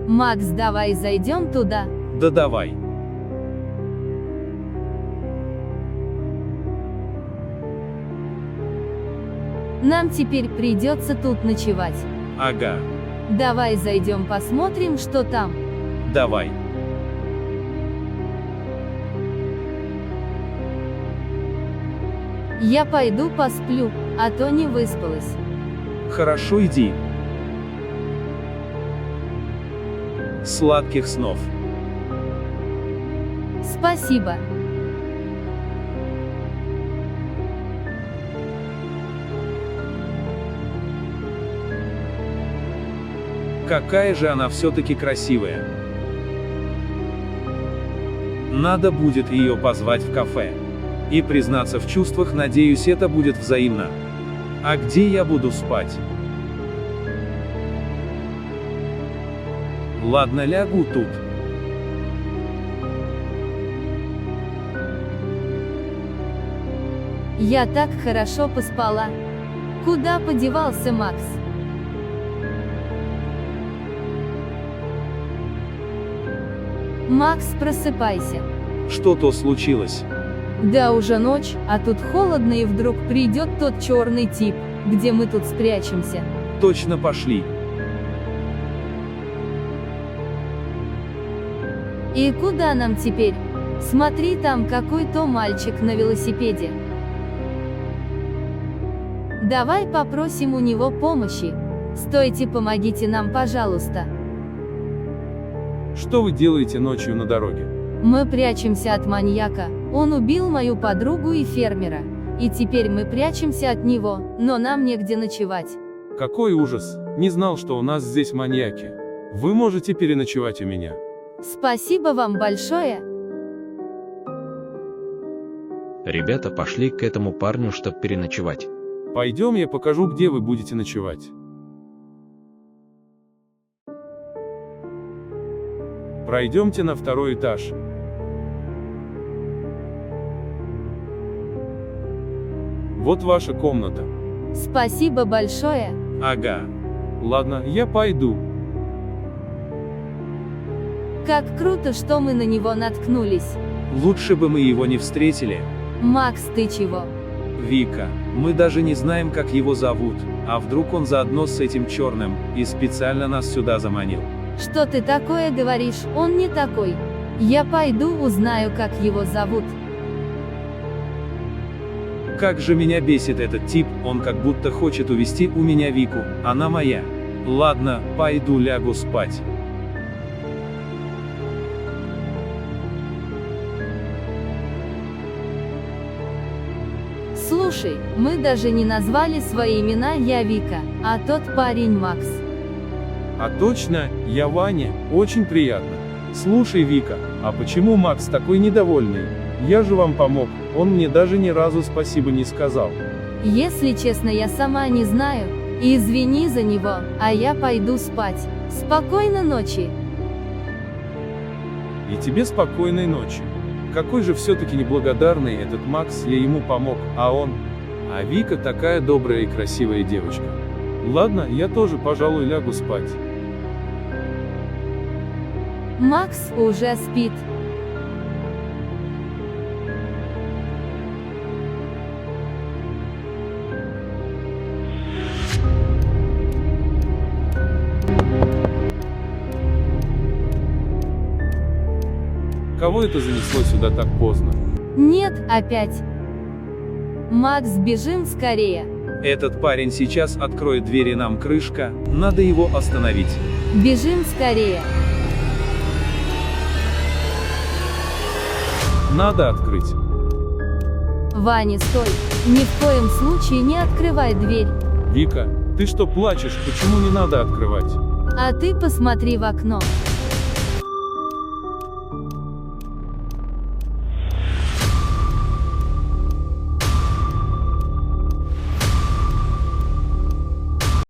Макс, давай зайдем туда. Да давай. Нам теперь придется тут ночевать. Ага, Давай зайдем посмотрим, что там. давай. Я пойду посплю, а то не выспалась. Хорошо, иди. Сладких снов. Спасибо. Какая же она все-таки красивая. Надо будет ее позвать в кафе. И признаться в чувствах, надеюсь, это будет взаимно. А где я буду спать? Ладно, лягу тут. Я так хорошо поспала. Куда подевался Макс? Макс, просыпайся. Что-то случилось. Да уже ночь, а тут холодно, и вдруг придет тот черный тип. Где мы тут спрячемся? Точно, пошли. И куда нам теперь? Смотри, там какой-то мальчик на велосипеде. Давай попросим у него помощи. Стойте, помогите нам, пожалуйста. Что вы делаете ночью на дороге? Мы прячемся от маньяка. Он убил мою подругу и фермера. И теперь мы прячемся от него, но нам негде ночевать. Какой ужас! Не знал, что у нас здесь маньяки. Вы можете переночевать у меня. Спасибо вам большое. Ребята пошли к этому парню, чтобы переночевать. Пойдем, я покажу, где вы будете ночевать. Пройдемте на второй этаж. Вот ваша комната. Спасибо большое. Ага. Ладно, я пойду. Как круто, что мы на него наткнулись. Лучше бы мы его не встретили. Макс, ты чего? Вика, мы даже не знаем, как его зовут, а вдруг он заодно с этим черным, и специально нас сюда заманил. Что ты такое говоришь? Он не такой. Я пойду узнаю, как его зовут. Как же меня бесит этот тип, он как будто хочет увести у меня Вику, она моя. Ладно, пойду лягу спать. Слушай, мы даже не назвали свои имена, я Вика, а тот парень Макс. А точно, я Ваня, очень приятно. Слушай, Вика, а почему Макс такой недовольный? Я же вам помог, он мне даже ни разу спасибо не сказал. Если честно, я сама не знаю. Извини за него, а я пойду спать. Спокойной ночи. И тебе спокойной ночи. Какой же все-таки неблагодарный этот Макс, я ему помог, а он... А Вика такая добрая и красивая девочка. Ладно, я тоже, пожалуй, лягу спать. Макс уже спит. Кого это занесло сюда так поздно? Нет, опять. Макс, бежим скорее. Этот парень сейчас откроет двери, нам крышка, надо его остановить. Бежим скорее. Надо открыть. Ваня, стой. Ни в коем случае не открывай дверь. Вика, ты что плачешь, почему не надо открывать? А ты посмотри в окно.